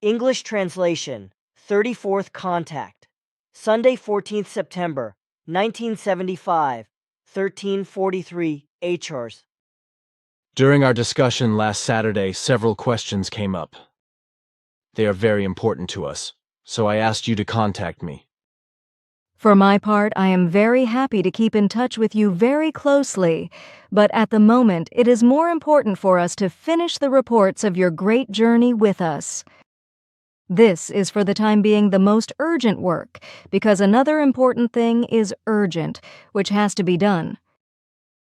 English translation, 34th contact. Sunday, 14th September, 1975, 13:43 HRs. During our discussion last Saturday, several questions came up. They are very important to us, so I asked you to contact me. For my part, I am very happy to keep in touch with you very closely, but at the moment it is more important for us to finish the reports of your great journey with us. This is for the time being the most urgent work, because another important thing is urgent, which has to be done.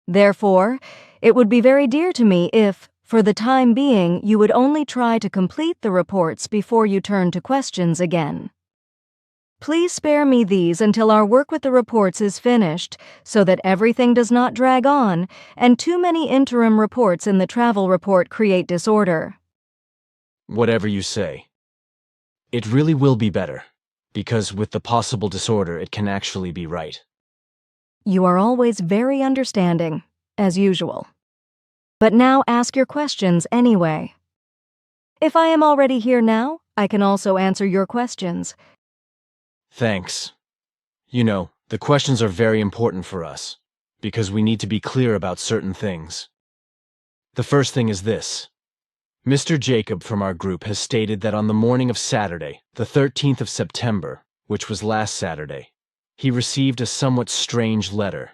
Therefore, it would be very dear to me if, for the time being, you would only try to complete the reports before you turn to questions again. Please spare me these until our work with the reports is finished, so that everything does not drag on, and too many interim reports in the travel report create disorder. Whatever you say. It really will be better, because with the possible disorder it can actually be right. You are always very understanding, as usual. But now ask your questions anyway. If I am already here now, I can also answer your questions. Thanks. You know, the questions are very important for us, because we need to be clear about certain things. The first thing is this. Mr. Jacob from our group has stated that on the morning of Saturday, the 13th of September, which was last Saturday, he received a somewhat strange letter.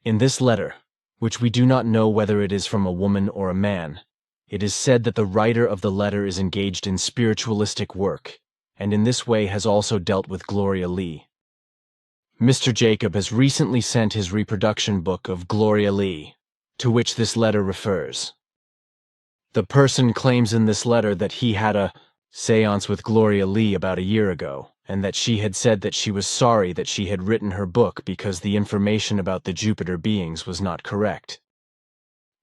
In this letter, which we do not know whether it is from a woman or a man, it is said that the writer of the letter is engaged in spiritualistic work, and in this way has also dealt with Gloria Lee. Mr. Jacob has recently sent his reproduction book of Gloria Lee, to which this letter refers. The person claims in this letter that he had a séance with Gloria Lee about a year ago, and that she had said that she was sorry that she had written her book because the information about the Jupiter beings was not correct.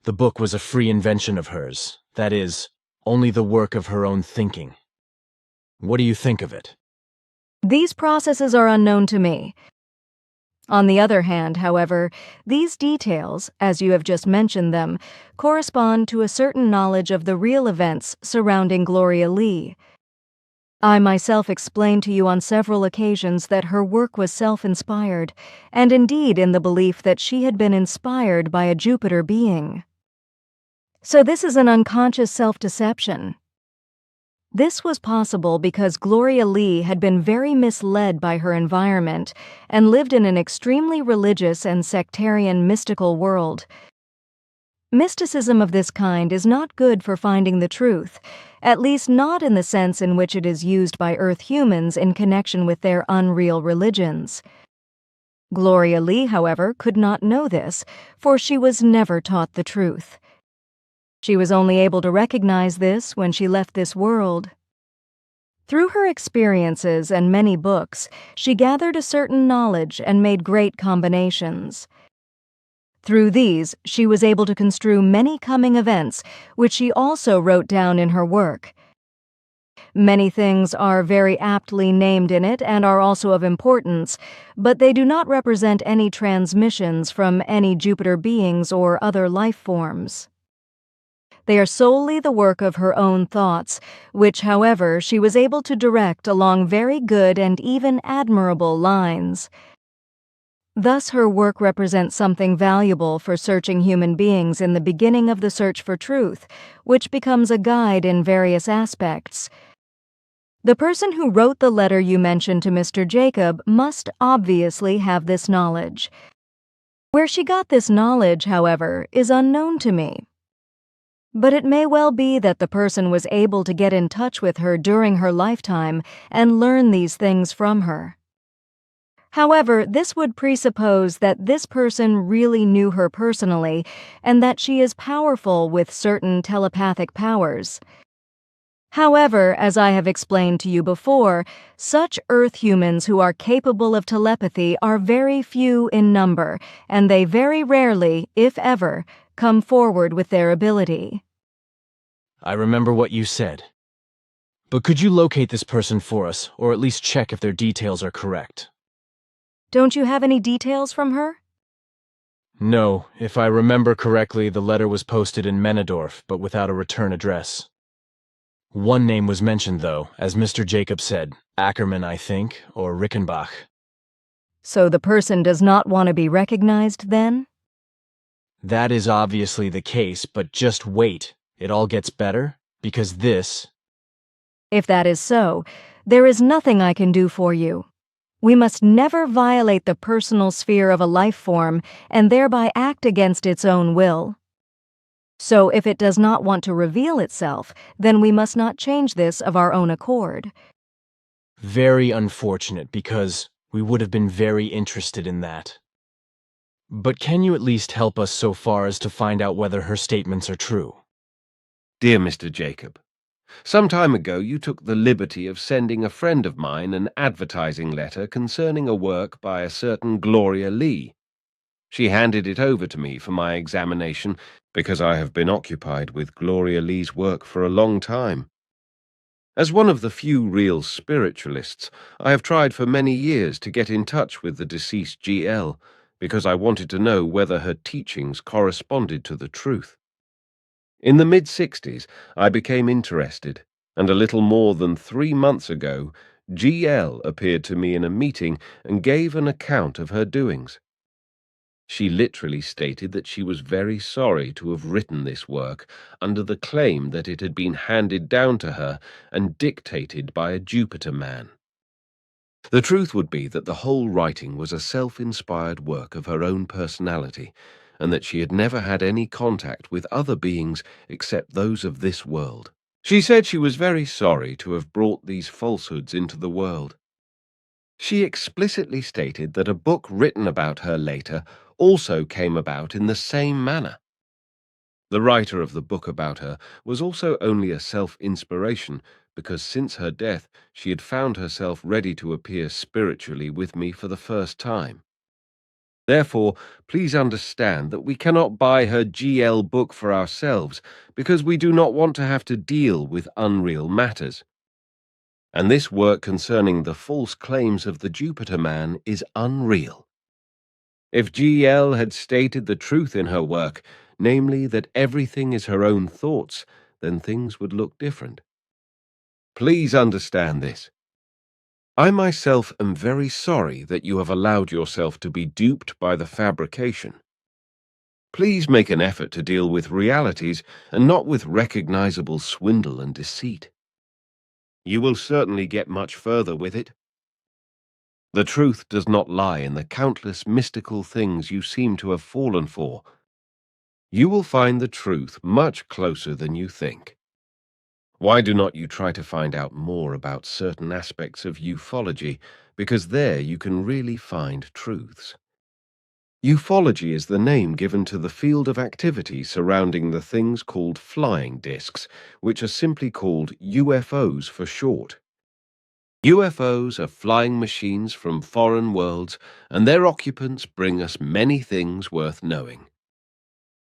The book was a free invention of hers, that is, only the work of her own thinking. What do you think of it? These processes are unknown to me. On the other hand, however, these details, as you have just mentioned them, correspond to a certain knowledge of the real events surrounding Gloria Lee. I myself explained to you on several occasions that her work was self-inspired, and indeed in the belief that she had been inspired by a Jupiter being. So this is an unconscious self-deception. This was possible because Gloria Lee had been very misled by her environment and lived in an extremely religious and sectarian mystical world. Mysticism of this kind is not good for finding the truth, at least not in the sense in which it is used by Earth humans in connection with their unreal religions. Gloria Lee, however, could not know this, for she was never taught the truth. She was only able to recognize this when she left this world. Through her experiences and many books, she gathered a certain knowledge and made great combinations. Through these, she was able to construe many coming events, which she also wrote down in her work. Many things are very aptly named in it and are also of importance, but they do not represent any transmissions from any Jupiter beings or other life forms. They are solely the work of her own thoughts, which, however, she was able to direct along very good and even admirable lines. Thus her work represents something valuable for searching human beings in the beginning of the search for truth, which becomes a guide in various aspects. The person who wrote the letter you mentioned to Mr. Jacob must obviously have this knowledge. Where she got this knowledge, however, is unknown to me. But it may well be that the person was able to get in touch with her during her lifetime and learn these things from her. However, this would presuppose that this person really knew her personally and that she is powerful with certain telepathic powers. However, as I have explained to you before, such Earth humans who are capable of telepathy are very few in number, and they very rarely, if ever, come forward with their ability. I remember what you said. But could you locate this person for us, or at least check if their details are correct? Don't you have any details from her? No, if I remember correctly, the letter was posted in Menadorf, but without a return address. One name was mentioned, though, as Mr. Jacob said, Ackerman, I think, or Rickenbach. So the person does not want to be recognized, then? That is obviously the case, but just wait. It all gets better, because this... If that is so, there is nothing I can do for you. We must never violate the personal sphere of a life form and thereby act against its own will. So if it does not want to reveal itself, then we must not change this of our own accord. Very unfortunate, because we would have been very interested in that. But can you at least help us so far as to find out whether her statements are true? Dear Mr. Jacob, some time ago you took the liberty of sending a friend of mine an advertising letter concerning a work by a certain Gloria Lee. She handed it over to me for my examination because I have been occupied with Gloria Lee's work for a long time. As one of the few real spiritualists, I have tried for many years to get in touch with the deceased GL because I wanted to know whether her teachings corresponded to the truth. In the mid-60s, I became interested, and a little more than 3 months ago, GL appeared to me in a meeting and gave an account of her doings. She literally stated that she was very sorry to have written this work under the claim that it had been handed down to her and dictated by a Jupiter man. The truth would be that the whole writing was a self-inspired work of her own personality, and that she had never had any contact with other beings except those of this world. She said she was very sorry to have brought these falsehoods into the world. She explicitly stated that a book written about her later also came about in the same manner. The writer of the book about her was also only a self-inspiration, because since her death she had found herself ready to appear spiritually with me for the first time. Therefore, please understand that we cannot buy her GL book for ourselves, because we do not want to have to deal with unreal matters. And this work concerning the false claims of the Jupiter man is unreal. If GL had stated the truth in her work, namely that everything is her own thoughts, then things would look different. Please understand this. I myself am very sorry that you have allowed yourself to be duped by the fabrication. Please make an effort to deal with realities and not with recognizable swindle and deceit. You will certainly get much further with it. The truth does not lie in the countless mystical things you seem to have fallen for. You will find the truth much closer than you think. Why do not you try to find out more about certain aspects of ufology, because there you can really find truths. Ufology is the name given to the field of activity surrounding the things called flying discs, which are simply called UFOs for short. UFOs are flying machines from foreign worlds, and their occupants bring us many things worth knowing.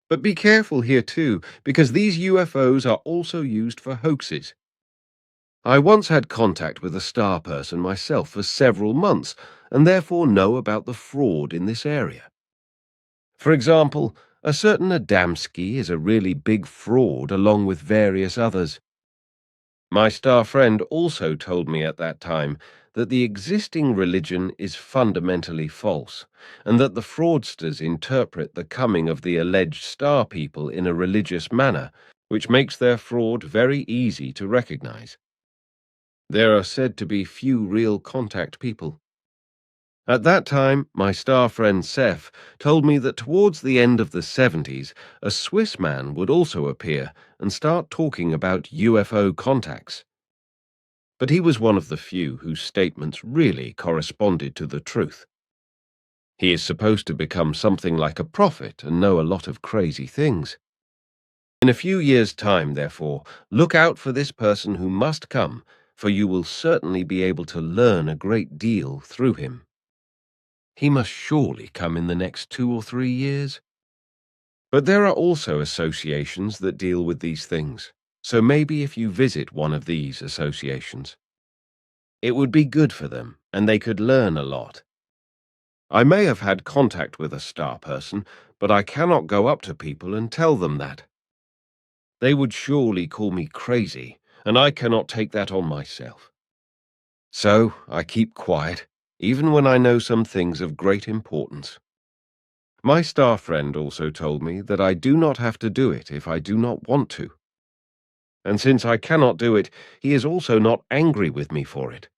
But be careful here too, because these UFOs are also used for hoaxes. I once had contact with a star person myself for several months, and therefore know about the fraud in this area. For example, a certain Adamski is a really big fraud along with various others. My star friend also told me at that time that the existing religion is fundamentally false, and that the fraudsters interpret the coming of the alleged star people in a religious manner, which makes their fraud very easy to recognize. There are said to be few real contact people. At that time, my star friend Seth told me that towards the end of the 70s, a Swiss man would also appear and start talking about UFO contacts. But he was one of the few whose statements really corresponded to the truth. He is supposed to become something like a prophet and know a lot of crazy things. In a few years' time, therefore, look out for this person who must come, for you will certainly be able to learn a great deal through him. He must surely come in the next 2 or 3 years. But there are also associations that deal with these things, so maybe if you visit one of these associations, it would be good for them, and they could learn a lot. I may have had contact with a star person, but I cannot go up to people and tell them that. They would surely call me crazy, and I cannot take that on myself. So I keep quiet, even when I know some things of great importance. My star friend also told me that I do not have to do it if I do not want to. And since I cannot do it, he is also not angry with me for it.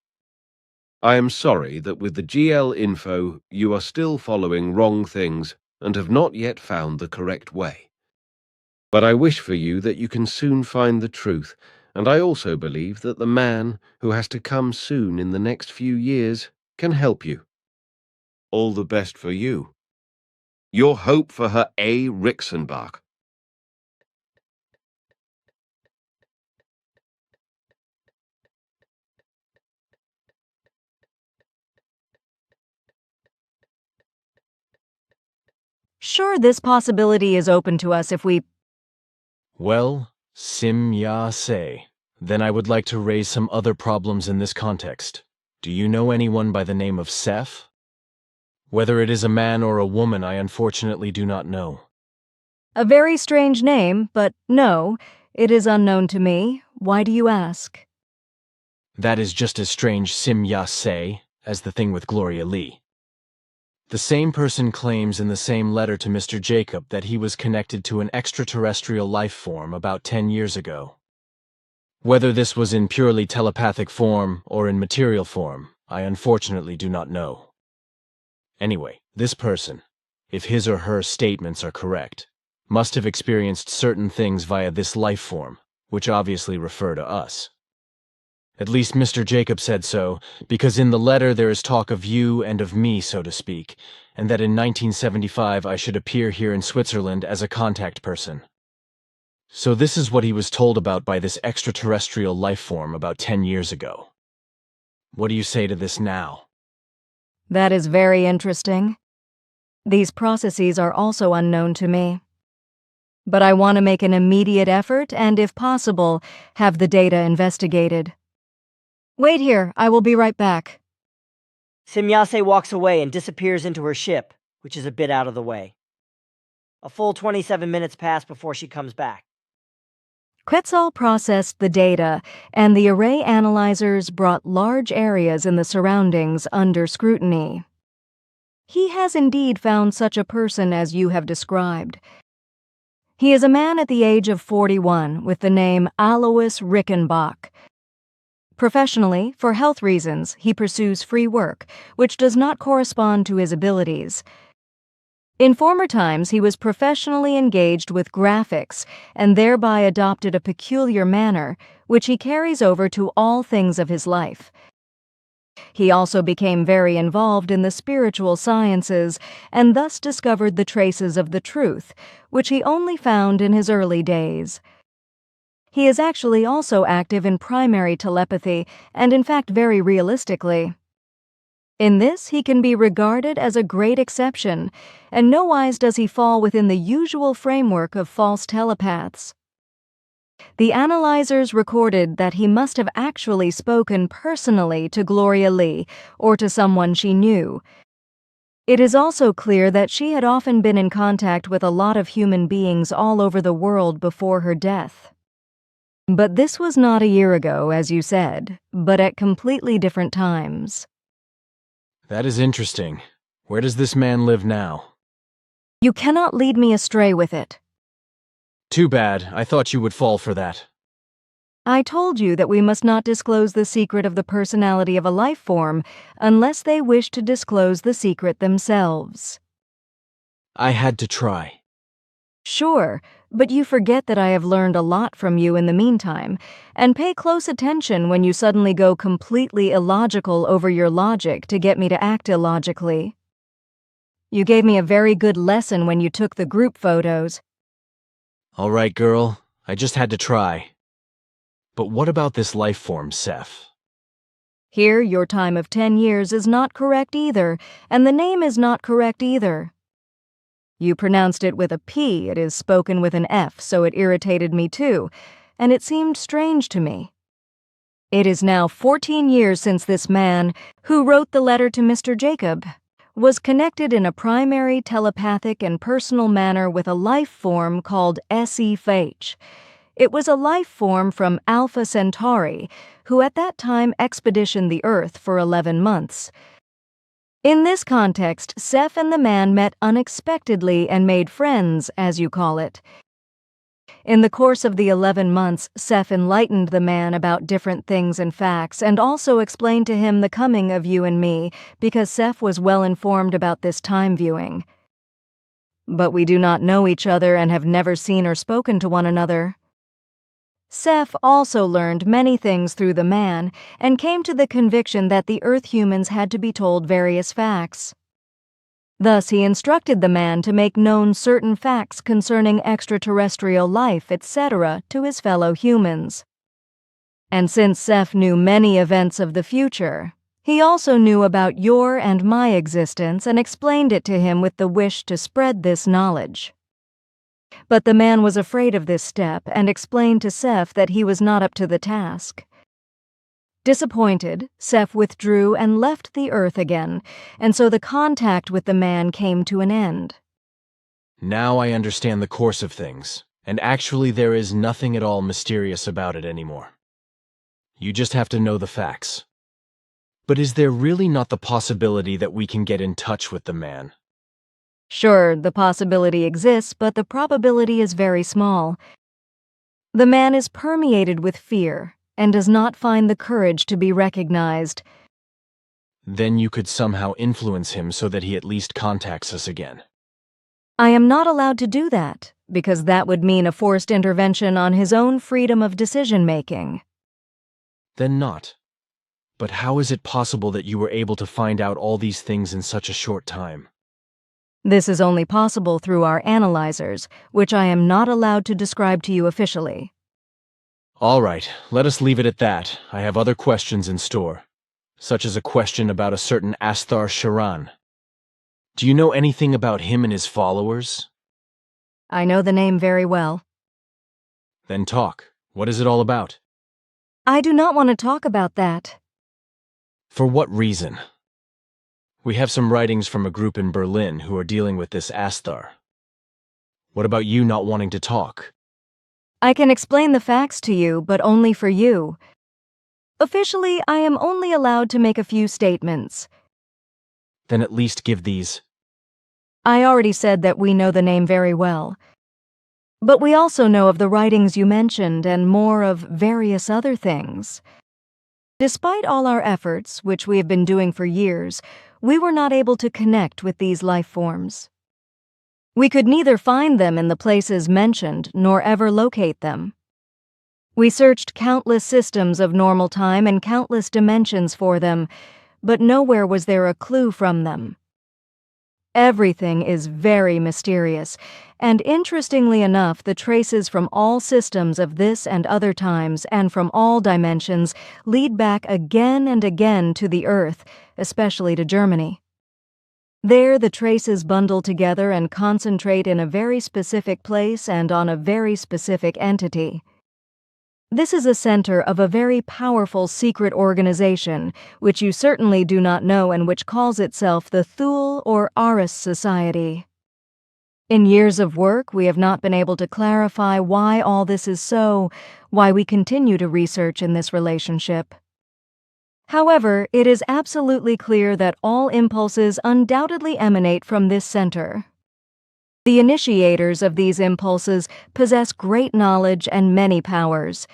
I am sorry that with the GL info you are still following wrong things and have not yet found the correct way. But I wish for you that you can soon find the truth, and I also believe that the man, who has to come soon in the next few years, can help you. All the best for you. Your hope for her A. Rixenbach. Sure, this possibility is open to us if we... Well, Sim Ya Se. Then I would like to raise some other problems in this context. Do you know anyone by the name of Seth? Whether it is a man or a woman, I unfortunately do not know. A very strange name, but no, it is unknown to me. Why do you ask? That is just as strange, Sim Ya Se, as the thing with Gloria Lee. The same person claims in the same letter to Mr. Jacob that he was connected to an extraterrestrial life form about 10 years ago. Whether this was in purely telepathic form or in material form, I unfortunately do not know. Anyway, this person, if his or her statements are correct, must have experienced certain things via this life form, which obviously refer to us. At least Mr. Jacob said so, because in the letter there is talk of you and of me, so to speak, and that in 1975 I should appear here in Switzerland as a contact person. So this is what he was told about by this extraterrestrial life form about 10 years ago. What do you say to this now? That is very interesting. These processes are also unknown to me. But I want to make an immediate effort and, if possible, have the data investigated. Wait here, I will be right back. Simyase walks away and disappears into her ship, which is a bit out of the way. A full 27 minutes pass before she comes back. Quetzal processed the data, and the array analyzers brought large areas in the surroundings under scrutiny. He has indeed found such a person as you have described. He is a man at the age of 41 with the name Alois Rickenbach. Professionally, for health reasons, he pursues free work, which does not correspond to his abilities. In former times, he was professionally engaged with graphics and thereby adopted a peculiar manner, which he carries over to all things of his life. He also became very involved in the spiritual sciences and thus discovered the traces of the truth, which he only found in his early days. He is actually also active in primary telepathy and in fact very realistically. In this, he can be regarded as a great exception, and nowise does he fall within the usual framework of false telepaths. The analyzers recorded that he must have actually spoken personally to Gloria Lee or to someone she knew. It is also clear that she had often been in contact with a lot of human beings all over the world before her death. But this was not a year ago, as you said, but at completely different times. That is interesting. Where does this man live now? You cannot lead me astray with it. Too bad. I thought you would fall for that. I told you that we must not disclose the secret of the personality of a life form unless they wish to disclose the secret themselves. I had to try. Sure, but you forget that I have learned a lot from you in the meantime, and pay close attention when you suddenly go completely illogical over your logic to get me to act illogically. You gave me a very good lesson when you took the group photos. All right, girl. I just had to try. But what about this life form, Seth? Here, your time of 10 years is not correct either, and the name is not correct either. You pronounced it with a P, it is spoken with an F, so it irritated me too, and it seemed strange to me. It is now 14 years since this man, who wrote the letter to Mr. Jacob, was connected in a primary telepathic and personal manner with a life form called SEFH. It was a life form from Alpha Centauri, who at that time expeditioned the Earth for 11 months. In this context, Seth and the man met unexpectedly and made friends, as you call it. In the course of the 11 months, Seth enlightened the man about different things and facts and also explained to him the coming of you and me because Seth was well informed about this time viewing. But we do not know each other and have never seen or spoken to one another. Seth also learned many things through the man and came to the conviction that the Earth humans had to be told various facts. Thus, he instructed the man to make known certain facts concerning extraterrestrial life, etc., to his fellow humans. And since Seth knew many events of the future, he also knew about your and my existence and explained it to him with the wish to spread this knowledge. But the man was afraid of this step and explained to Seth that he was not up to the task. Disappointed, Seth withdrew and left the Earth again, and so the contact with the man came to an end. Now I understand the course of things, and actually there is nothing at all mysterious about it anymore. You just have to know the facts. But is there really not the possibility that we can get in touch with the man? Sure, the possibility exists, but the probability is very small. The man is permeated with fear and does not find the courage to be recognized. Then you could somehow influence him so that he at least contacts us again. I am not allowed to do that, because that would mean a forced intervention on his own freedom of decision-making. Then not. But how is it possible that you were able to find out all these things in such a short time? This is only possible through our analyzers, which I am not allowed to describe to you officially. All right, let us leave it at that. I have other questions in store, such as a question about a certain Asthar Sharan. Do you know anything about him and his followers? I know the name very well. Then talk. What is it all about? I do not want to talk about that. For what reason? We have some writings from a group in Berlin who are dealing with this Asthar. What about you not wanting to talk? I can explain the facts to you, but only for you. Officially, I am only allowed to make a few statements. Then at least give these. I already said that we know the name very well. But we also know of the writings you mentioned and more of various other things. Despite all our efforts, which we have been doing for years, we were not able to connect with these life forms. We could neither find them in the places mentioned nor ever locate them. We searched countless systems of normal time and countless dimensions for them, but nowhere was there a clue from them. Everything is very mysterious, and interestingly enough, the traces from all systems of this and other times and from all dimensions lead back again and again to the Earth, especially to Germany. There, the traces bundle together and concentrate in a very specific place and on a very specific entity. This is a center of a very powerful secret organization, which you certainly do not know and which calls itself the Thule or Aris Society. In years of work, we have not been able to clarify why all this is so, why we continue to research in this relationship. However, it is absolutely clear that all impulses undoubtedly emanate from this center. The initiators of these impulses possess great knowledge and many powers.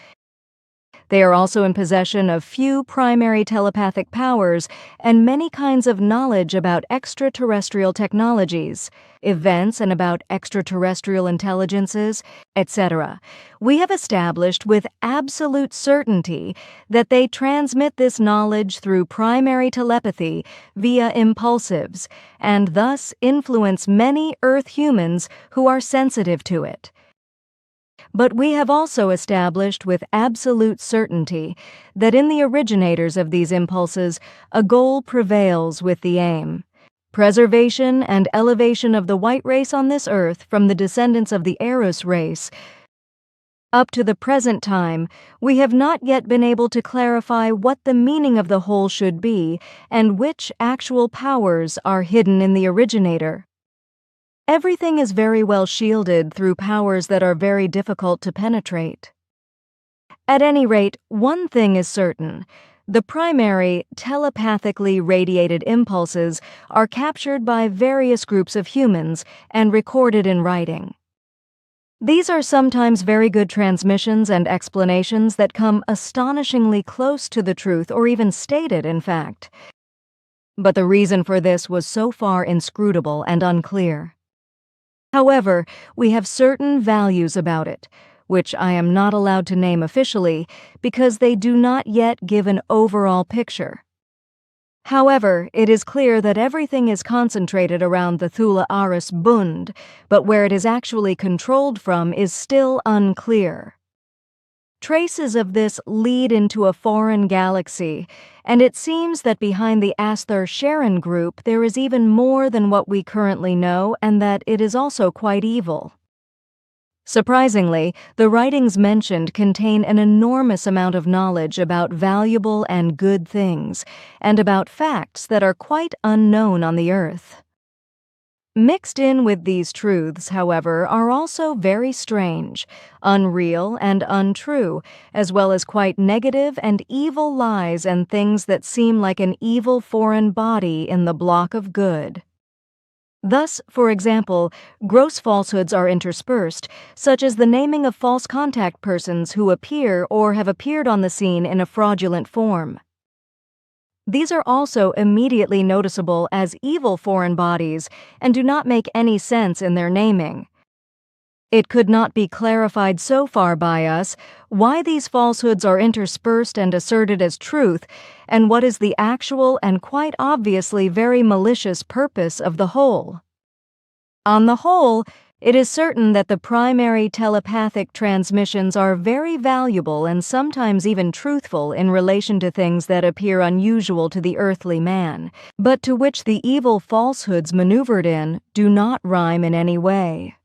They are also in possession of few primary telepathic powers and many kinds of knowledge about extraterrestrial technologies, events and about extraterrestrial intelligences, etc. We have established with absolute certainty that they transmit this knowledge through primary telepathy via impulsives and thus influence many Earth humans who are sensitive to it. But we have also established with absolute certainty that in the originators of these impulses, a goal prevails with the aim: preservation and elevation of the white race on this earth from the descendants of the Eros race. Up to the present time, we have not yet been able to clarify what the meaning of the whole should be and which actual powers are hidden in the originator. everything is very well shielded through powers that are very difficult to penetrate. At any rate, one thing is certain. The primary, telepathically radiated impulses are captured by various groups of humans and recorded in writing. These are sometimes very good transmissions and explanations that come astonishingly close to the truth, or even stated, in fact. But the reason for this was so far inscrutable and unclear. However, we have certain values about it, which I am not allowed to name officially because they do not yet give an overall picture. However, it is clear that everything is concentrated around the Thule Aris Bund, but where it is actually controlled from is still unclear. Traces of this lead into a foreign galaxy, and it seems that behind the Asther Sharon group there is even more than what we currently know, and that it is also quite evil. Surprisingly, the writings mentioned contain an enormous amount of knowledge about valuable and good things, and about facts that are quite unknown on the Earth. Mixed in with these truths, however, are also very strange, unreal and untrue, as well as quite negative and evil lies and things that seem like an evil foreign body in the block of good. Thus, for example, gross falsehoods are interspersed, such as the naming of false contact persons who appear or have appeared on the scene in a fraudulent form. These are also immediately noticeable as evil foreign bodies and do not make any sense in their naming. It could not be clarified so far by us why these falsehoods are interspersed and asserted as truth, and what is the actual and quite obviously very malicious purpose of the whole. On the whole, it is certain that the primary telepathic transmissions are very valuable and sometimes even truthful in relation to things that appear unusual to the earthly man, but to which the evil falsehoods maneuvered in do not rhyme in any way.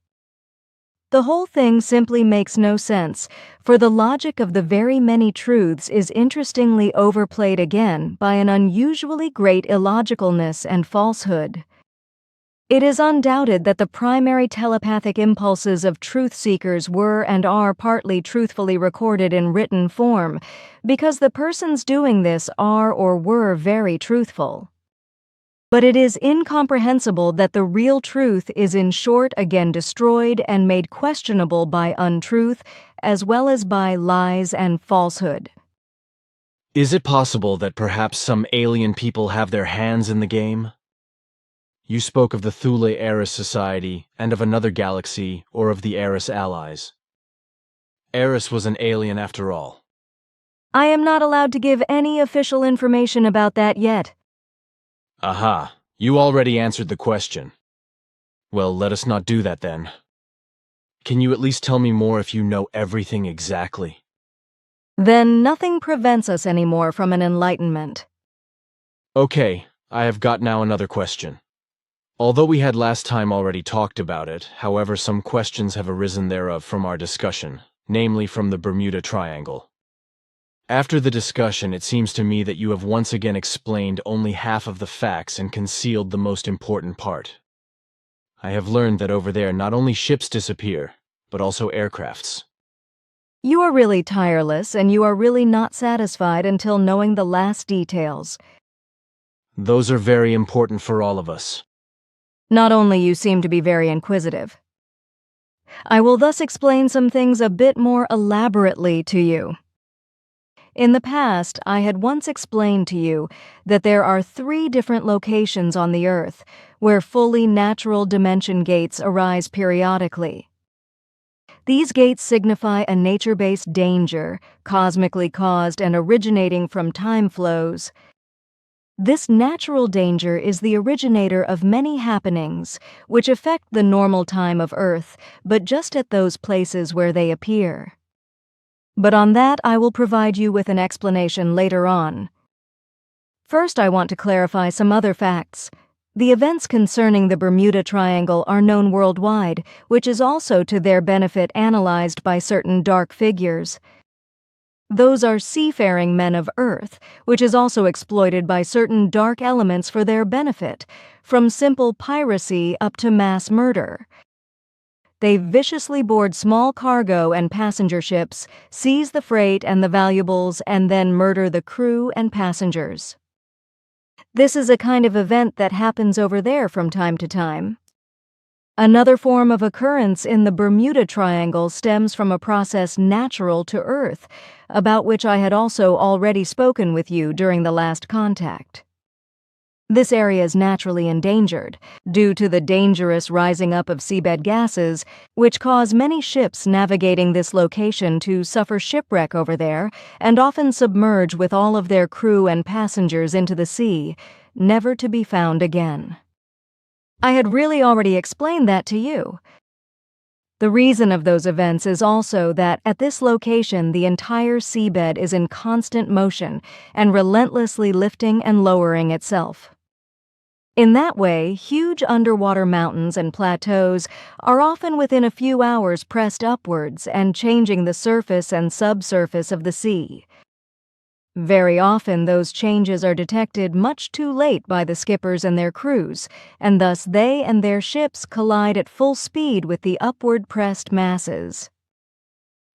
The whole thing simply makes no sense, for the logic of the very many truths is interestingly overplayed again by an unusually great illogicalness and falsehood. It is undoubted that the primary telepathic impulses of truth-seekers were and are partly truthfully recorded in written form, because the persons doing this are or were very truthful. But it is incomprehensible that the real truth is in short again destroyed and made questionable by untruth as well as by lies and falsehood. Is it possible that perhaps some alien people have their hands in the game? You spoke of the Thule Eris Society and of another galaxy, or of the Eris Allies. Eris was an alien after all. I am not allowed to give any official information about that yet. Aha, you already answered the question. Well, let us not do that then. Can you at least tell me more if you know everything exactly? Then nothing prevents us anymore from an enlightenment. Okay, I have got now another question. Although we had last time already talked about it, however, some questions have arisen thereof from our discussion, namely from the Bermuda Triangle. After the discussion, it seems to me that you have once again explained only half of the facts and concealed the most important part. I have learned that over there not only ships disappear, but also aircrafts. You are really tireless, and you are really not satisfied until knowing the last details. Those are very important for all of us. Not only you seem to be very inquisitive. I will thus explain some things a bit more elaborately to you. In the past, I had once explained to you that there are 3 different locations on the Earth where fully natural dimension gates arise periodically. These gates signify a nature-based danger, cosmically caused and originating from time flows. This natural danger is the originator of many happenings which affect the normal time of Earth, but just at those places where they appear. But on that I will provide you with an explanation later on. First, I want to clarify some other facts. The events concerning the Bermuda Triangle are known worldwide, which is also to their benefit analyzed by certain dark figures. Those are seafaring men of Earth, which is also exploited by certain dark elements for their benefit, from simple piracy up to mass murder. They viciously board small cargo and passenger ships, seize the freight and the valuables, and then murder the crew and passengers. This is a kind of event that happens over there from time to time. Another form of occurrence in the Bermuda Triangle stems from a process natural to Earth, about which I had also already spoken with you during the last contact. This area is naturally endangered, due to the dangerous rising up of seabed gases, which cause many ships navigating this location to suffer shipwreck over there and often submerge with all of their crew and passengers into the sea, never to be found again. I had really already explained that to you. The reason of those events is also that at this location the entire seabed is in constant motion and relentlessly lifting and lowering itself. In that way, huge underwater mountains and plateaus are often within a few hours pressed upwards and changing the surface and subsurface of the sea. Very often those changes are detected much too late by the skippers and their crews, and thus they and their ships collide at full speed with the upward pressed masses.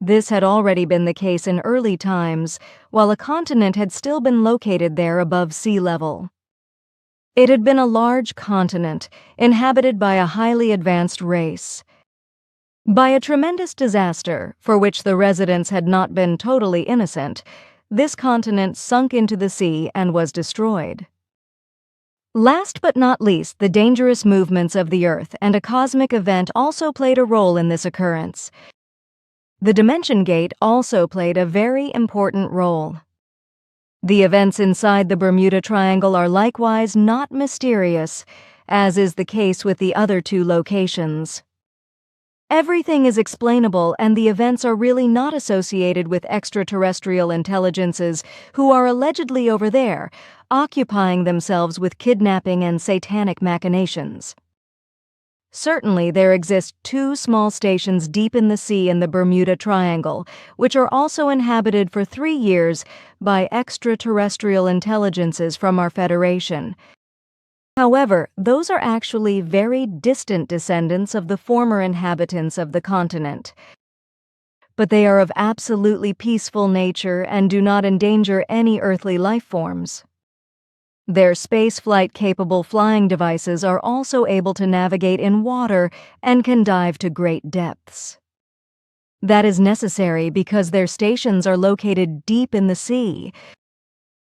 This had already been the case in early times, while a continent had still been located there above sea level. It had been a large continent, inhabited by a highly advanced race. By a tremendous disaster, for which the residents had not been totally innocent, this continent sunk into the sea and was destroyed. Last but not least, the dangerous movements of the Earth and a cosmic event also played a role in this occurrence. The Dimension Gate also played a very important role. The events inside the Bermuda Triangle are likewise not mysterious, as is the case with the other two locations. Everything is explainable, and the events are really not associated with extraterrestrial intelligences who are allegedly over there, occupying themselves with kidnapping and satanic machinations. Certainly, there exist two small stations deep in the sea in the Bermuda Triangle, which are also inhabited for 3 years by extraterrestrial intelligences from our Federation. However, those are actually very distant descendants of the former inhabitants of the continent. But they are of absolutely peaceful nature and do not endanger any earthly life forms. Their spaceflight-capable flying devices are also able to navigate in water and can dive to great depths. That is necessary because their stations are located deep in the sea.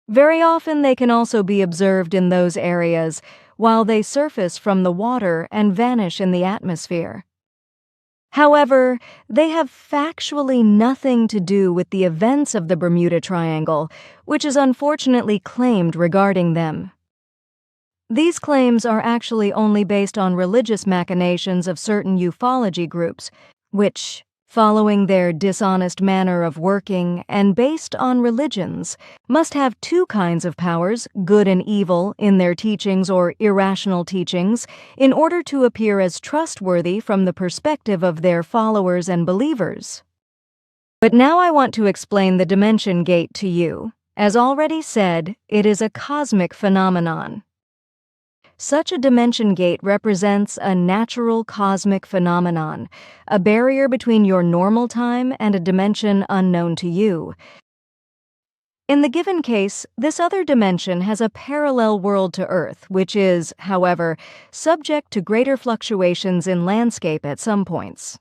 Very often they can also be observed in those areas while they surface from the water and vanish in the atmosphere. However, they have factually nothing to do with the events of the Bermuda Triangle, which is unfortunately claimed regarding them. These claims are actually only based on religious machinations of certain ufology groups, which, following their dishonest manner of working and based on religions, must have two kinds of powers, good and evil, in their teachings or irrational teachings, in order to appear as trustworthy from the perspective of their followers and believers. But now I want to explain the Dimension Gate to you. As already said, it is a cosmic phenomenon. Such a dimension gate represents a natural cosmic phenomenon, a barrier between your normal time and a dimension unknown to you. In the given case, this other dimension has a parallel world to Earth, which is, however, subject to greater fluctuations in landscape at some points.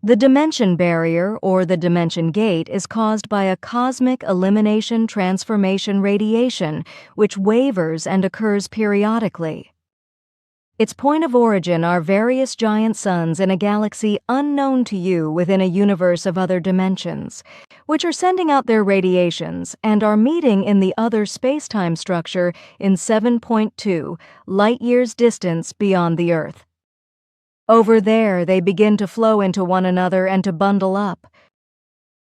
The dimension barrier, or the dimension gate, is caused by a cosmic elimination transformation radiation, which wavers and occurs periodically. Its point of origin are various giant suns in a galaxy unknown to you within a universe of other dimensions, which are sending out their radiations and are meeting in the other space-time structure in 7.2 light-years distance beyond the Earth. Over there, they begin to flow into one another and to bundle up.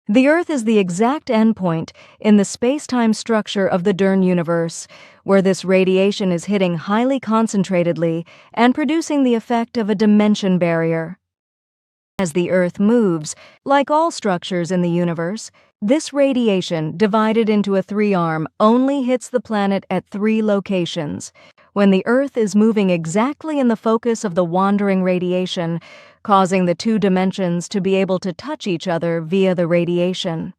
The Earth is the exact endpoint in the space-time structure of the Dern universe, where this radiation is hitting highly concentratedly and producing the effect of a dimension barrier. As the Earth moves, like all structures in the universe, This radiation, divided into a three-arm, only hits the planet at 3 locations, when the Earth is moving exactly in the focus of the wandering radiation, causing the 2 dimensions to be able to touch each other via the radiation.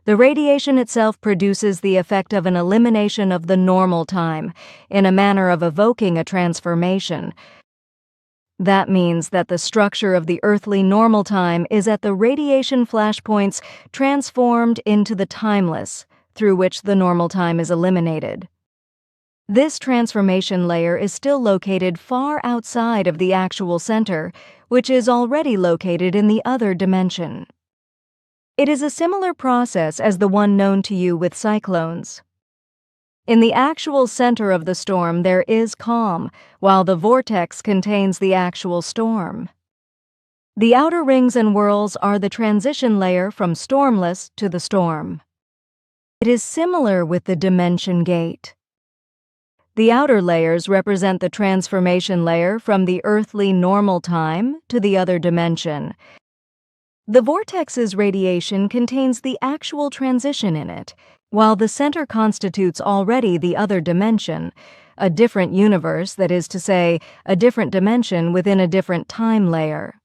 The radiation itself produces the effect of an elimination of the normal time, in a manner of evoking a transformation. That means that the structure of the earthly normal time is at the radiation flashpoints transformed into the timeless, through which the normal time is eliminated. This transformation layer is still located far outside of the actual center, which is already located in the other dimension. It is a similar process as the one known to you with cyclones. In the actual center of the storm there is calm, while the vortex contains the actual storm. The outer rings and whirls are the transition layer from stormless to the storm. It is similar with the dimension gate. The outer layers represent the transformation layer from the earthly normal time to the other dimension. The vortex's radiation contains the actual transition in it, while the center constitutes already the other dimension, a different universe, that is to say, a different dimension within a different time layer.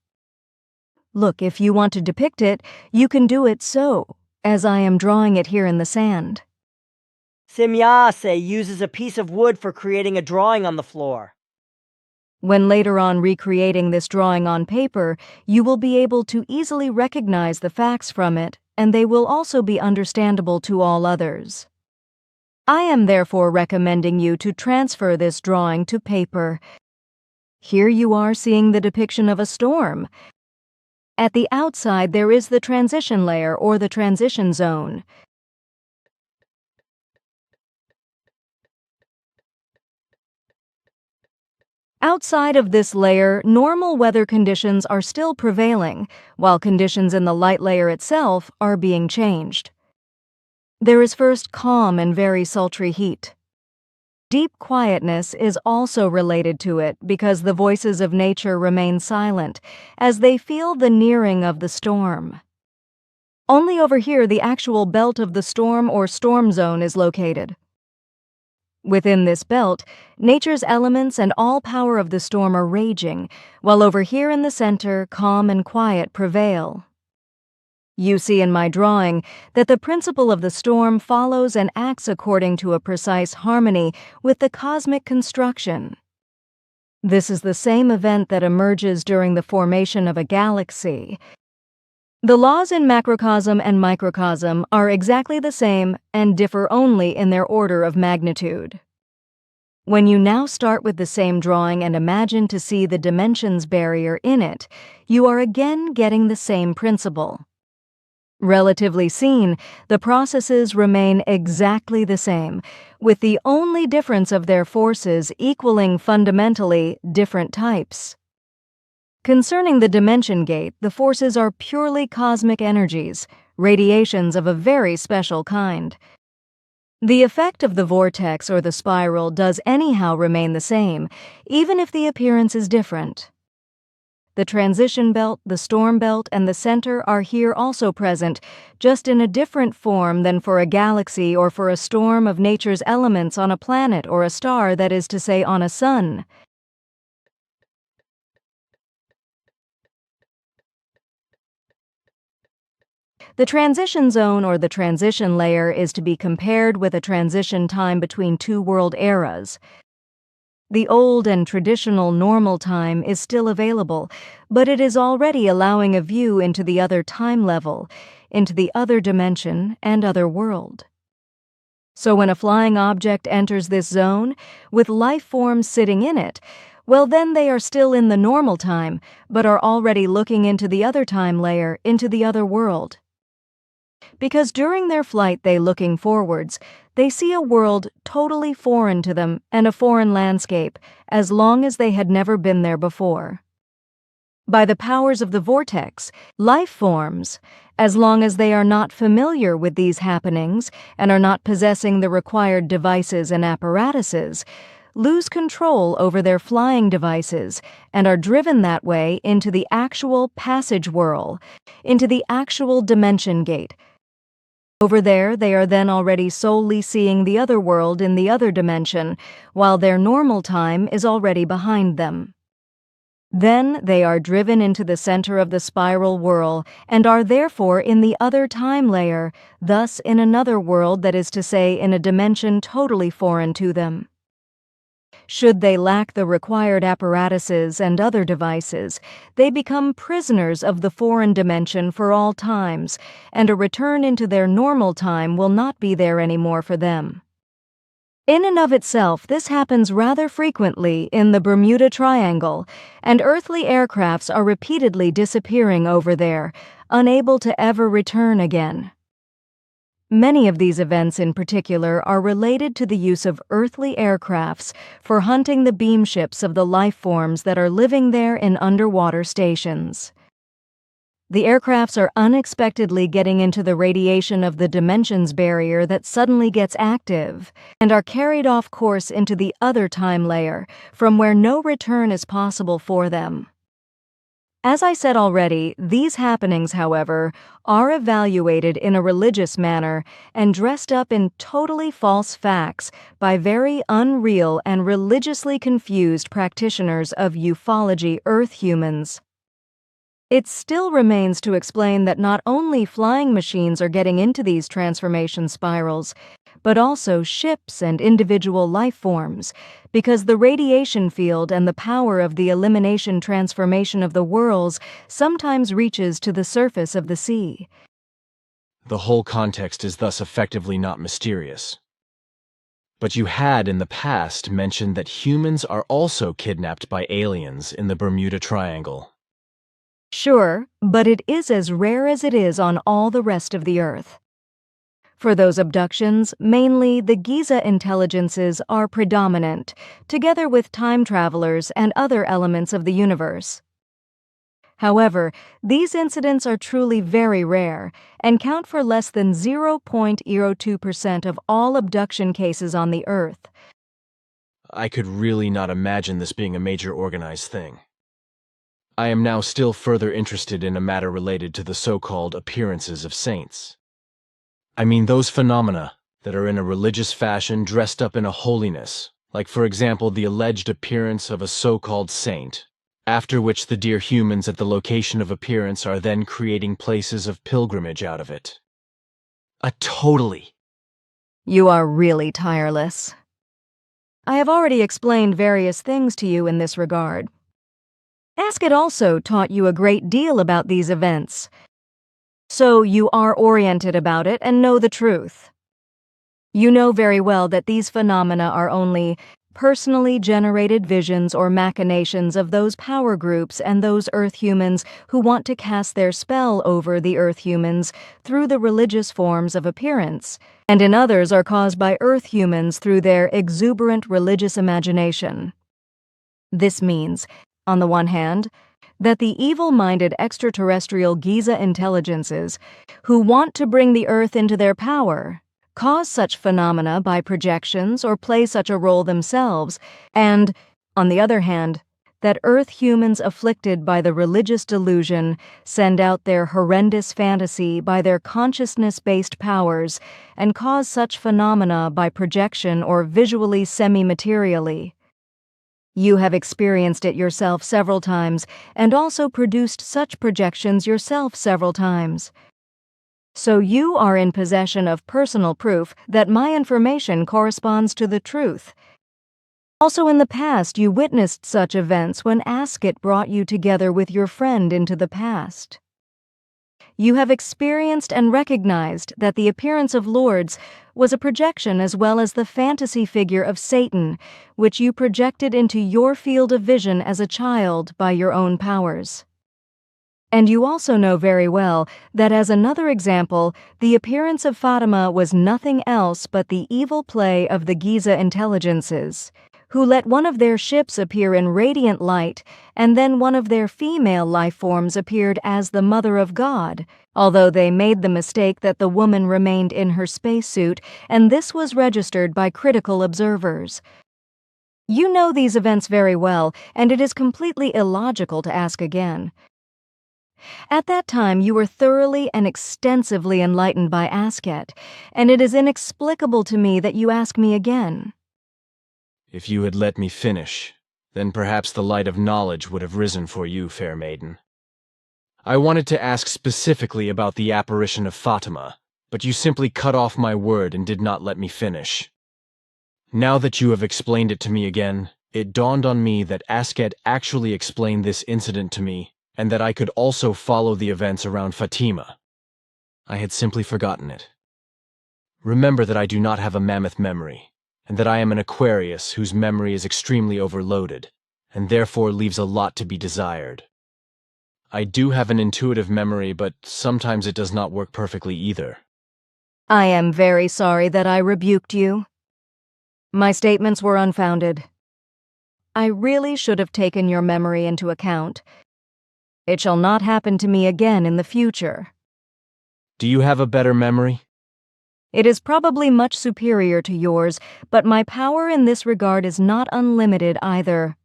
Look, if you want to depict it, you can do it so, as I am drawing it here in the sand. Semyase uses a piece of wood for creating a drawing on the floor. When later on recreating this drawing on paper, you will be able to easily recognize the facts from it, and they will also be understandable to all others. I am therefore recommending you to transfer this drawing to paper. Here you are seeing the depiction of a storm. At the outside there is the transition layer or the transition zone. Outside of this layer, normal weather conditions are still prevailing, while conditions in the light layer itself are being changed. There is first calm and very sultry heat. Deep quietness is also related to it because the voices of nature remain silent as they feel the nearing of the storm. Only over here the actual belt of the storm or storm zone is located. Within this belt, nature's elements and all power of the storm are raging, while over here in the center, calm and quiet prevail. You see in my drawing that the principle of the storm follows and acts according to a precise harmony with the cosmic construction. This is the same event that emerges during the formation of a galaxy. The laws in macrocosm and microcosm are exactly the same and differ only in their order of magnitude. When you now start with the same drawing and imagine to see the dimensions barrier in it, you are again getting the same principle. Relatively seen, the processes remain exactly the same, with the only difference of their forces equaling fundamentally different types. Concerning the dimension gate, the forces are purely cosmic energies, radiations of a very special kind. The effect of the vortex or the spiral does anyhow remain the same, even if the appearance is different. The transition belt, the storm belt, and the center are here also present, just in a different form than for a galaxy or for a storm of nature's elements on a planet or a star, that is to say, on a sun. The transition zone or the transition layer is to be compared with a transition time between 2 world eras. The old and traditional normal time is still available, but it is already allowing a view into the other time level, into the other dimension and other world. So when a flying object enters this zone, with life forms sitting in it, well then they are still in the normal time, but are already looking into the other time layer, into the other world. Because during their flight they looking forwards, they see a world totally foreign to them and a foreign landscape, as long as they had never been there before. By the powers of the vortex, life forms, as long as they are not familiar with these happenings and are not possessing the required devices and apparatuses, lose control over their flying devices and are driven that way into the actual passage whirl, into the actual dimension gate, Over there, they are then already solely seeing the other world in the other dimension, while their normal time is already behind them. Then they are driven into the center of the spiral whirl and are therefore in the other time layer, thus in another world, that is to say, in a dimension totally foreign to them. Should they lack the required apparatuses and other devices, they become prisoners of the foreign dimension for all times, and a return into their normal time will not be there anymore for them. In and of itself, this happens rather frequently in the Bermuda Triangle, and earthly aircrafts are repeatedly disappearing over there, unable to ever return again. Many of these events in particular are related to the use of earthly aircrafts for hunting the beam ships of the life forms that are living there in underwater stations. The aircrafts are unexpectedly getting into the radiation of the dimensions barrier that suddenly gets active, and are carried off course into the other time layer, from where no return is possible for them. As I said already, these happenings, however, are evaluated in a religious manner and dressed up in totally false facts by very unreal and religiously confused practitioners of ufology earth humans. It still remains to explain that not only flying machines are getting into these transformation spirals, but also ships and individual life forms, because the radiation field and the power of the elimination transformation of the whirls sometimes reaches to the surface of the sea. The whole context is thus effectively not mysterious. But you had in the past mentioned that humans are also kidnapped by aliens in the Bermuda Triangle. Sure, but it is as rare as it is on all the rest of the Earth. For those abductions, mainly the Giza intelligences are predominant, together with time travelers and other elements of the universe. However, these incidents are truly very rare and count for less than 0.02% of all abduction cases on the Earth. I could really not imagine this being a major organized thing. I am now still further interested in a matter related to the so-called appearances of saints. I mean those phenomena that are in a religious fashion dressed up in a holiness, like for example the alleged appearance of a so-called saint, after which the dear humans at the location of appearance are then creating places of pilgrimage out of it. Totally. You are really tireless. I have already explained various things to you in this regard. Ask It also taught you a great deal about these events, so you are oriented about it and know the truth. You know very well that these phenomena are only personally generated visions or machinations of those power groups and those Earth humans who want to cast their spell over the Earth humans through the religious forms of appearance, and in others are caused by Earth humans through their exuberant religious imagination. This means, on the one hand, that the evil-minded extraterrestrial Giza intelligences, who want to bring the Earth into their power, cause such phenomena by projections or play such a role themselves, and, on the other hand, that Earth humans afflicted by the religious delusion send out their horrendous fantasy by their consciousness-based powers and cause such phenomena by projection or visually semi-materially. You have experienced it yourself several times and also produced such projections yourself several times. So you are in possession of personal proof that my information corresponds to the truth. Also in the past you witnessed such events when Ask It brought you together with your friend into the past. You have experienced and recognized that the appearance of Lourdes was a projection as well as the fantasy figure of Satan, which you projected into your field of vision as a child by your own powers. And you also know very well that as another example, the appearance of Fatima was nothing else but the evil play of the Giza intelligences, who let one of their ships appear in radiant light, and then one of their female life forms appeared as the Mother of God, although they made the mistake that the woman remained in her spacesuit, and this was registered by critical observers. You know these events very well, and it is completely illogical to ask again. At that time, you were thoroughly and extensively enlightened by Asket, and it is inexplicable to me that you ask me again. If you had let me finish, then perhaps the light of knowledge would have risen for you, fair maiden. I wanted to ask specifically about the apparition of Fatima, but you simply cut off my word and did not let me finish. Now that you have explained it to me again, it dawned on me that Asket actually explained this incident to me, and that I could also follow the events around Fatima. I had simply forgotten it. Remember that I do not have a mammoth memory, and that I am an Aquarius whose memory is extremely overloaded, and therefore leaves a lot to be desired. I do have an intuitive memory, but sometimes it does not work perfectly either. I am very sorry that I rebuked you. My statements were unfounded. I really should have taken your memory into account. It shall not happen to me again in the future. Do you have a better memory? It is probably much superior to yours, but my power in this regard is not unlimited either.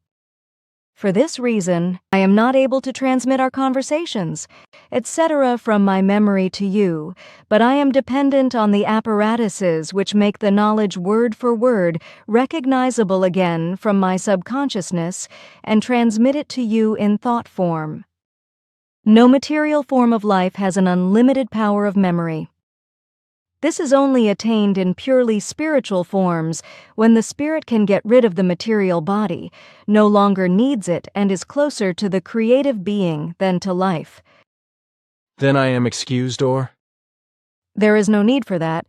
For this reason, I am not able to transmit our conversations, etc. from my memory to you, but I am dependent on the apparatuses which make the knowledge word for word recognizable again from my subconsciousness and transmit it to you in thought form. No material form of life has an unlimited power of memory. This is only attained in purely spiritual forms when the spirit can get rid of the material body, no longer needs it, and is closer to the creative being than to life. Then I am excused, or? There is no need for that.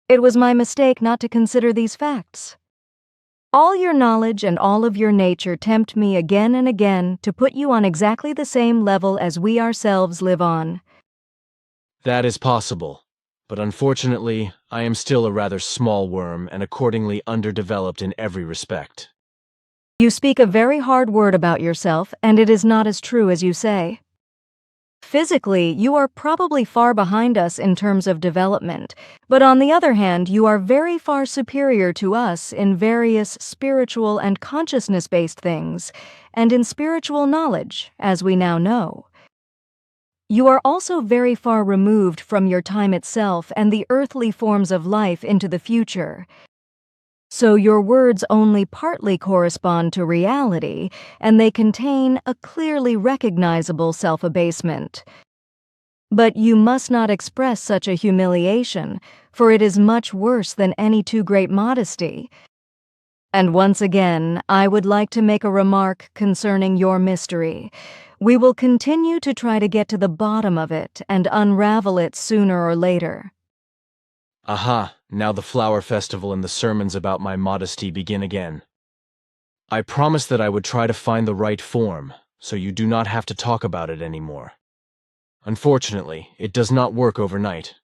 It was my mistake not to consider these facts. All your knowledge and all of your nature tempt me again and again to put you on exactly the same level as we ourselves live on. That is possible. But unfortunately, I am still a rather small worm and accordingly underdeveloped in every respect. You speak a very hard word about yourself, and it is not as true as you say. Physically, you are probably far behind us in terms of development, but on the other hand, you are very far superior to us in various spiritual and consciousness-based things, and in spiritual knowledge, as we now know. You are also very far removed from your time itself and the earthly forms of life into the future. So your words only partly correspond to reality, and they contain a clearly recognizable self-abasement. But you must not express such a humiliation, for it is much worse than any too great modesty. And once again, I would like to make a remark concerning your mystery. We will continue to try to get to the bottom of it and unravel it sooner or later. Aha, now the flower festival and the sermons about my modesty begin again. I promised that I would try to find the right form, so you do not have to talk about it anymore. Unfortunately, it does not work overnight,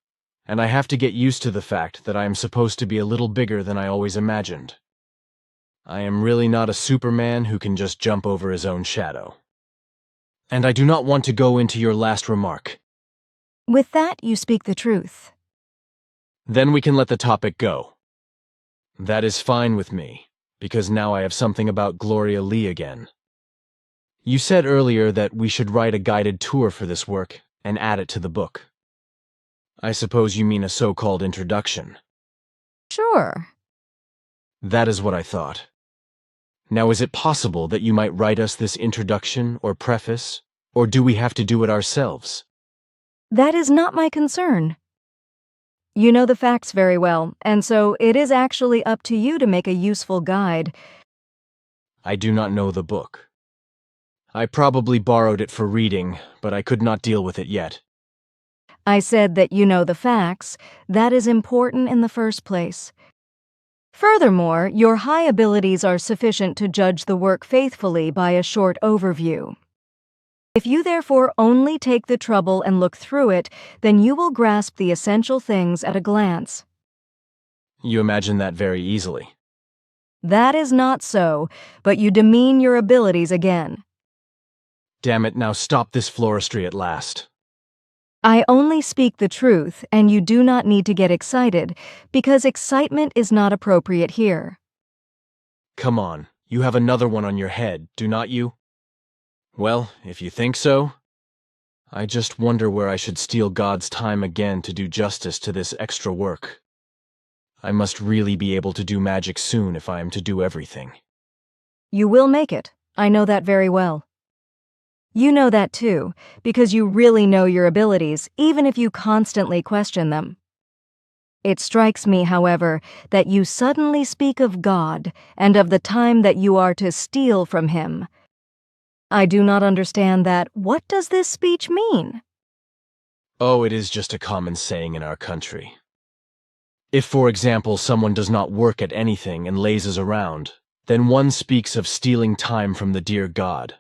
and I have to get used to the fact that I am supposed to be a little bigger than I always imagined. I am really not a Superman who can just jump over his own shadow. And I do not want to go into your last remark. With that, you speak the truth. Then we can let the topic go. That is fine with me, because now I have something about Gloria Lee again. You said earlier that we should write a guided tour for this work and add it to the book. I suppose you mean a so-called introduction. Sure. That is what I thought. Now, is it possible that you might write us this introduction or preface, or do we have to do it ourselves? That is not my concern. You know the facts very well, and so it is actually up to you to make a useful guide. I do not know the book. I probably borrowed it for reading, but I could not deal with it yet. I said that you know the facts. That is important in the first place. Furthermore, your high abilities are sufficient to judge the work faithfully by a short overview. If you therefore only take the trouble and look through it, then you will grasp the essential things at a glance. You imagine that very easily. That is not so, but you demean your abilities again. Damn it, now stop this floristry at last. I only speak the truth, and you do not need to get excited, because excitement is not appropriate here. Come on, you have another one on your head, do not you? Well, if you think so. I just wonder where I should steal God's time again to do justice to this extra work. I must really be able to do magic soon if I am to do everything. You will make it. I know that very well. You know that too, because you really know your abilities, even if you constantly question them. It strikes me, however, that you suddenly speak of God and of the time that you are to steal from Him. I do not understand that. What does this speech mean? Oh, it is just a common saying in our country. If, for example, someone does not work at anything and lazes around, then one speaks of stealing time from the dear God.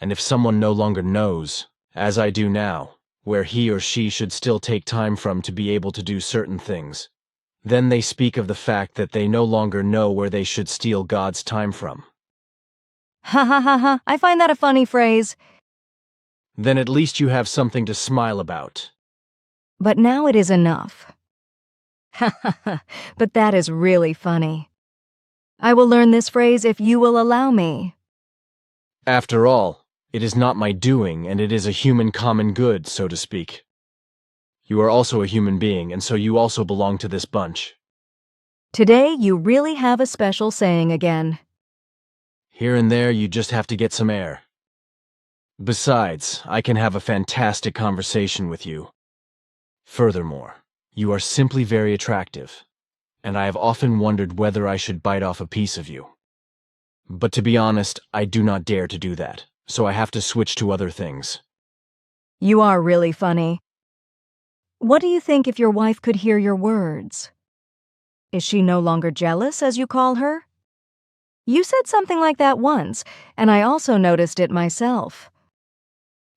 And if someone no longer knows, as I do now, where he or she should still take time from to be able to do certain things, then they speak of the fact that they no longer know where they should steal God's time from. Ha ha ha ha, I find that a funny phrase. Then at least you have something to smile about. But now it is enough. Ha ha ha, but that is really funny. I will learn this phrase if you will allow me. After all, it is not my doing, and it is a human common good, so to speak. You are also a human being, and so you also belong to this bunch. Today you really have a special saying again. Here and there, you just have to get some air. Besides, I can have a fantastic conversation with you. Furthermore, you are simply very attractive, and I have often wondered whether I should bite off a piece of you. But to be honest, I do not dare to do that, so I have to switch to other things. You are really funny. What do you think if your wife could hear your words? Is she no longer jealous, as you call her? You said something like that once, and I also noticed it myself.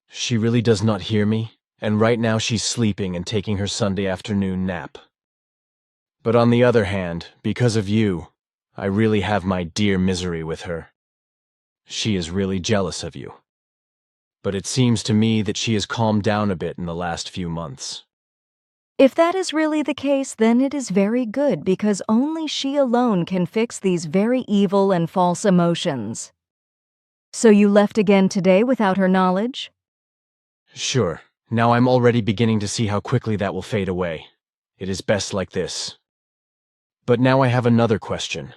She really does not hear me, and right now she's sleeping and taking her Sunday afternoon nap. But on the other hand, because of you, I really have my dear misery with her. She is really jealous of you. But it seems to me that she has calmed down a bit in the last few months. If that is really the case, then it is very good, because only she alone can fix these very evil and false emotions. So you left again today without her knowledge? Sure, now I'm already beginning to see how quickly that will fade away. It is best like this. But now I have another question.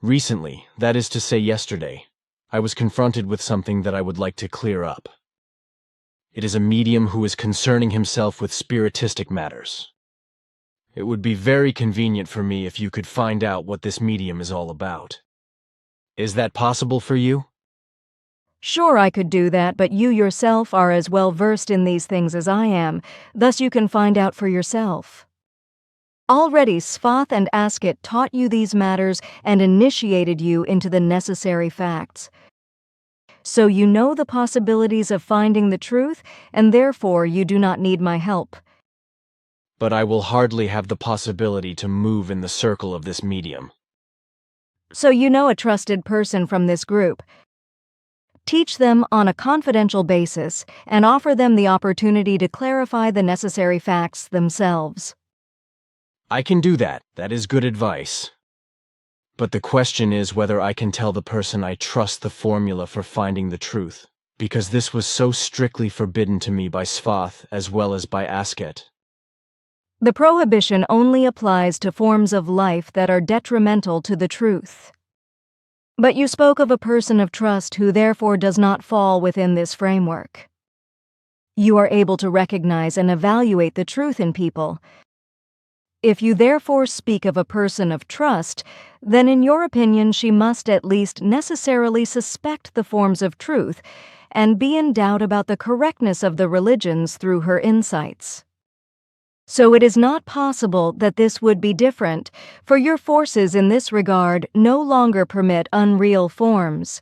Recently, that is to say yesterday, I was confronted with something that I would like to clear up. It is a medium who is concerning himself with spiritistic matters. It would be very convenient for me if you could find out what this medium is all about. Is that possible for you? Sure, I could do that, but you yourself are as well versed in these things as I am, thus you can find out for yourself. Already Svath and Asket taught you these matters and initiated you into the necessary facts. So you know the possibilities of finding the truth, and therefore you do not need my help. But I will hardly have the possibility to move in the circle of this medium. So you know a trusted person from this group. Teach them on a confidential basis and offer them the opportunity to clarify the necessary facts themselves. I can do that. That is good advice. But the question is whether I can tell the person I trust the formula for finding the truth, because this was so strictly forbidden to me by Svath as well as by Asket. The prohibition only applies to forms of life that are detrimental to the truth. But you spoke of a person of trust who therefore does not fall within this framework. You are able to recognize and evaluate the truth in people. If you therefore speak of a person of trust, then in your opinion she must at least necessarily suspect the forms of truth and be in doubt about the correctness of the religions through her insights. So it is not possible that this would be different, for your forces in this regard no longer permit unreal forms.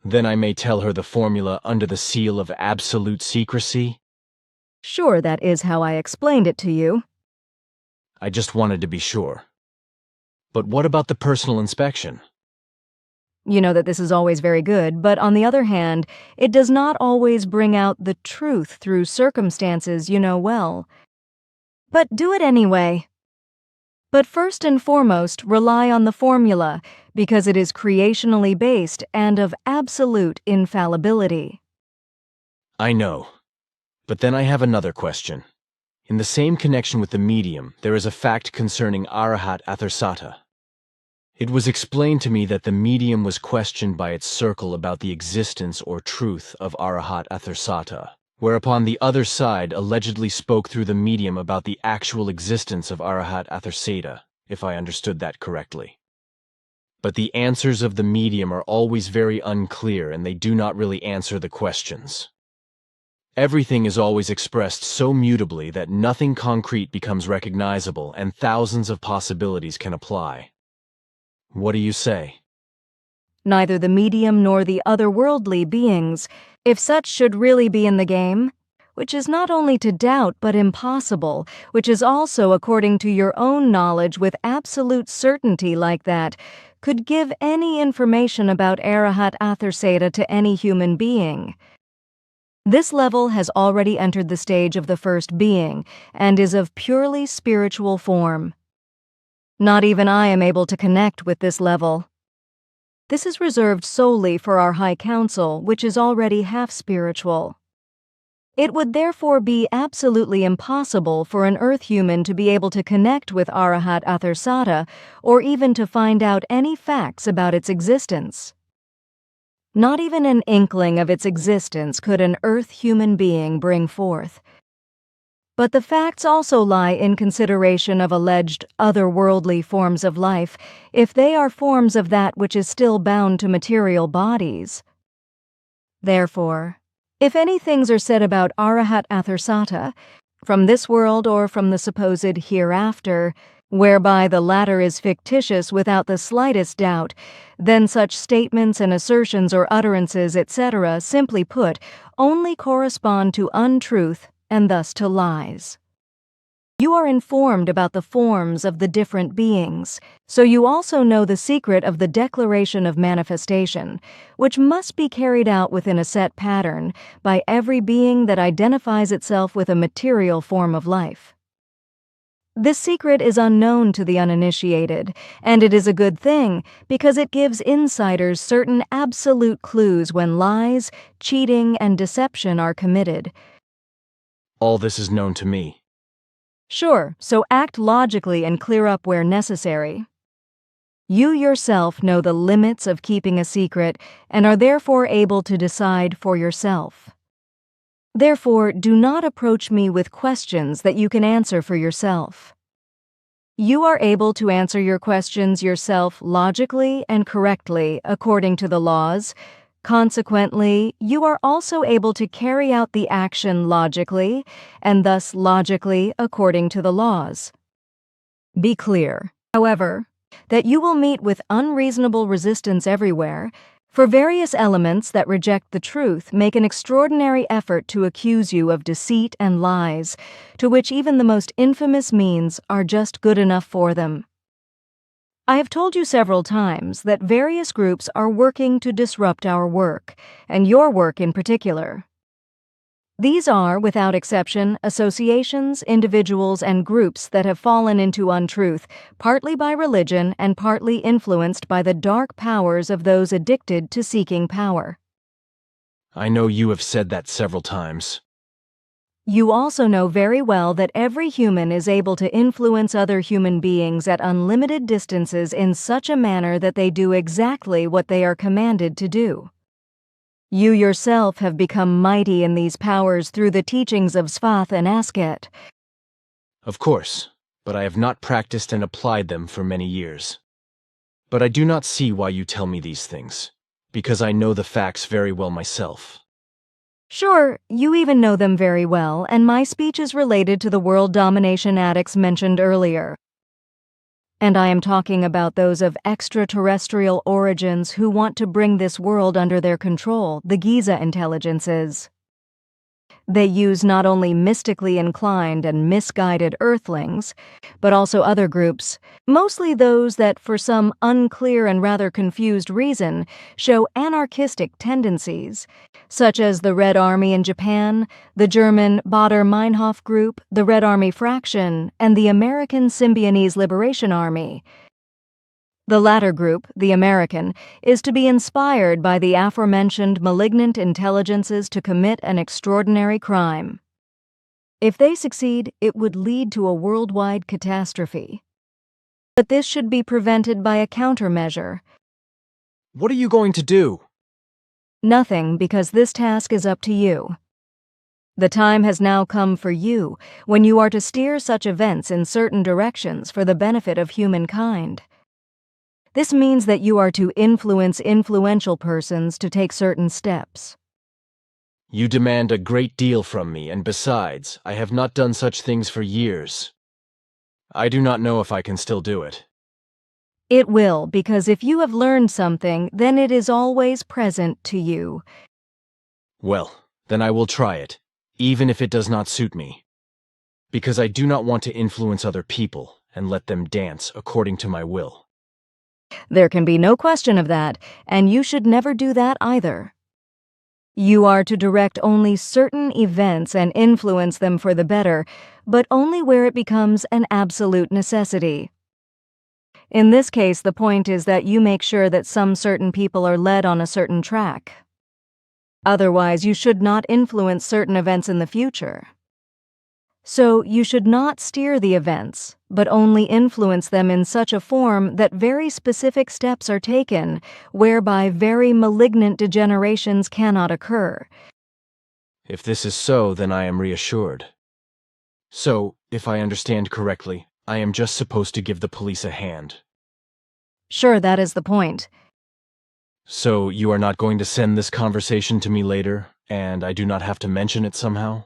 Then I may tell her the formula under the seal of absolute secrecy? Sure, that is how I explained it to you. I just wanted to be sure. But what about the personal inspection? You know that this is always very good, but on the other hand, it does not always bring out the truth through circumstances you know well. But do it anyway. But first and foremost, rely on the formula, because it is creationally based and of absolute infallibility. I know. But then I have another question. In the same connection with the medium, there is a fact concerning Arahat Athersata. It was explained to me that the medium was questioned by its circle about the existence or truth of Arahat Athersata, whereupon the other side allegedly spoke through the medium about the actual existence of Arahat Athersata, if I understood that correctly. But the answers of the medium are always very unclear and they do not really answer the questions. Everything is always expressed so mutably that nothing concrete becomes recognizable and thousands of possibilities can apply. What do you say? Neither the medium nor the otherworldly beings, if such should really be in the game, which is not only to doubt but impossible, which is also according to your own knowledge with absolute certainty like that, could give any information about Arahat Athersata to any human being. This level has already entered the stage of the first being and is of purely spiritual form. Not even I am able to connect with this level. This is reserved solely for our High Council, which is already half spiritual. It would therefore be absolutely impossible for an Earth human to be able to connect with Arahat Athersata or even to find out any facts about its existence. Not even an inkling of its existence could an Earth human being bring forth. But the facts also lie in consideration of alleged otherworldly forms of life, if they are forms of that which is still bound to material bodies. Therefore, if any things are said about Arahat Athersata, from this world or from the supposed hereafter, whereby the latter is fictitious without the slightest doubt, then such statements and assertions or utterances, etc., simply put, only correspond to untruth and thus to lies. You are informed about the forms of the different beings, so you also know the secret of the declaration of manifestation, which must be carried out within a set pattern by every being that identifies itself with a material form of life. This secret is unknown to the uninitiated, and it is a good thing because it gives insiders certain absolute clues when lies, cheating, and deception are committed. All this is known to me. Sure, so act logically and clear up where necessary. You yourself know the limits of keeping a secret and are therefore able to decide for yourself. Therefore, do not approach me with questions that you can answer for yourself. You are able to answer your questions yourself logically and correctly according to the laws. Consequently, you are also able to carry out the action logically, and thus logically according to the laws. Be clear, however, that you will meet with unreasonable resistance everywhere, for various elements that reject the truth make an extraordinary effort to accuse you of deceit and lies, to which even the most infamous means are just good enough for them. I have told you several times that various groups are working to disrupt our work, and your work in particular. These are, without exception, associations, individuals, and groups that have fallen into untruth, partly by religion and partly influenced by the dark powers of those addicted to seeking power. I know you have said that several times. You also know very well that every human is able to influence other human beings at unlimited distances in such a manner that they do exactly what they are commanded to do. You yourself have become mighty in these powers through the teachings of Svath and Asket. Of course, but I have not practiced and applied them for many years. But I do not see why you tell me these things, because I know the facts very well myself. Sure, you even know them very well, and my speech is related to the world domination addicts mentioned earlier. And I am talking about those of extraterrestrial origins who want to bring this world under their control, the Giza intelligences. They use not only mystically inclined and misguided Earthlings, but also other groups, mostly those that, for some unclear and rather confused reason, show anarchistic tendencies, such as the Red Army in Japan, the German Baader-Meinhof Group, the Red Army Fraction, and the American Symbionese Liberation Army. The latter group, the American, is to be inspired by the aforementioned malignant intelligences to commit an extraordinary crime. If they succeed, it would lead to a worldwide catastrophe. But this should be prevented by a countermeasure. What are you going to do? Nothing, because this task is up to you. The time has now come for you, when you are to steer such events in certain directions for the benefit of humankind. This means that you are to influence influential persons to take certain steps. You demand a great deal from me, and besides, I have not done such things for years. I do not know if I can still do it. It will, because if you have learned something, then it is always present to you. Well, then I will try it, even if it does not suit me. Because I do not want to influence other people and let them dance according to my will. There can be no question of that, and you should never do that either. You are to direct only certain events and influence them for the better, but only where it becomes an absolute necessity. In this case, the point is that you make sure that some certain people are led on a certain track. Otherwise, you should not influence certain events in the future. So, you should not steer the events, but only influence them in such a form that very specific steps are taken, whereby very malignant degenerations cannot occur. If this is so, then I am reassured. So, if I understand correctly, I am just supposed to give the police a hand. Sure, that is the point. So, you are not going to send this conversation to me later, and I do not have to mention it somehow?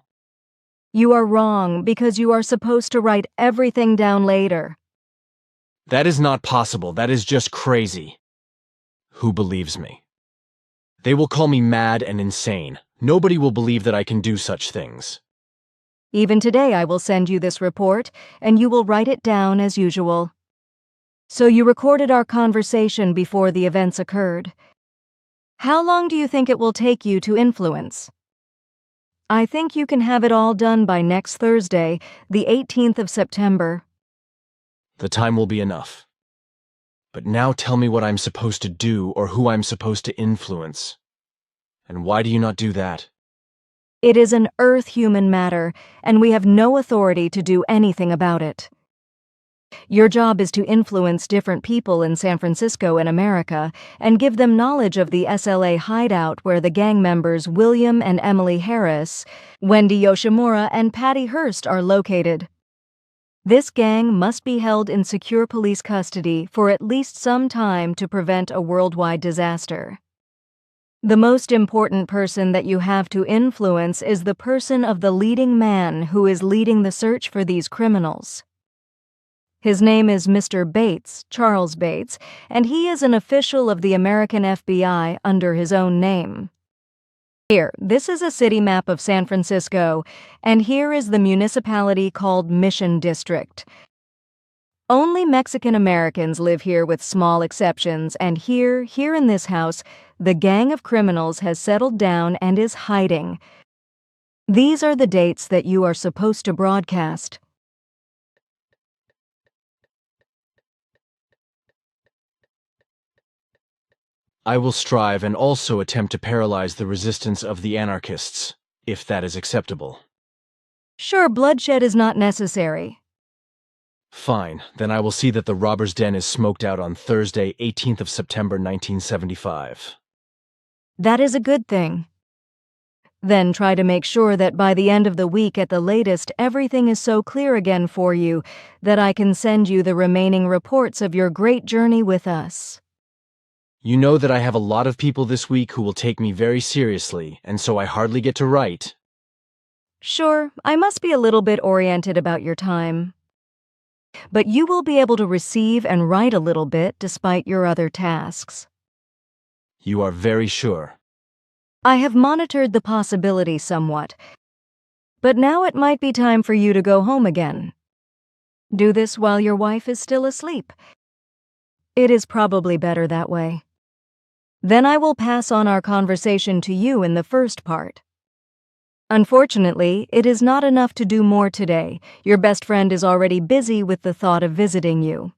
You are wrong, because you are supposed to write everything down later. That is not possible. That is just crazy. Who believes me? They will call me mad and insane. Nobody will believe that I can do such things. Even today I will send you this report, and you will write it down as usual. So you recorded our conversation before the events occurred. How long do you think it will take you to influence? I think you can have it all done by next Thursday, the 18th of September. The time will be enough. But now tell me what I'm supposed to do or who I'm supposed to influence. And why do you not do that? It is an Earth-human matter, and we have no authority to do anything about it. Your job is to influence different people in San Francisco and America and give them knowledge of the SLA hideout where the gang members William and Emily Harris, Wendy Yoshimura, and Patty Hearst are located. This gang must be held in secure police custody for at least some time to prevent a worldwide disaster. The most important person that you have to influence is the person of the leading man who is leading the search for these criminals. His name is Mr. Bates, Charles Bates, and he is an official of the American FBI under his own name. Here, this is a city map of San Francisco, and here is the municipality called Mission District. Only Mexican Americans live here with small exceptions, and here in this house, the gang of criminals has settled down and is hiding. These are the dates that you are supposed to broadcast. I will strive and also attempt to paralyze the resistance of the anarchists, if that is acceptable. Sure, bloodshed is not necessary. Fine, then I will see that the robber's den is smoked out on Thursday, 18th of September 1975. That is a good thing. Then try to make sure that by the end of the week at the latest everything is so clear again for you that I can send you the remaining reports of your great journey with us. You know that I have a lot of people this week who will take me very seriously, and so I hardly get to write. Sure, I must be a little bit oriented about your time. But you will be able to receive and write a little bit despite your other tasks. You are very sure. I have monitored the possibility somewhat. But now it might be time for you to go home again. Do this while your wife is still asleep. It is probably better that way. Then I will pass on our conversation to you in the first part. Unfortunately, it is not enough to do more today. Your best friend is already busy with the thought of visiting you.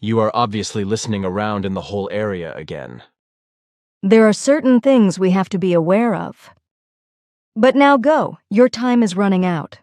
You are obviously listening around in the whole area again. There are certain things we have to be aware of. But now go. Your time is running out.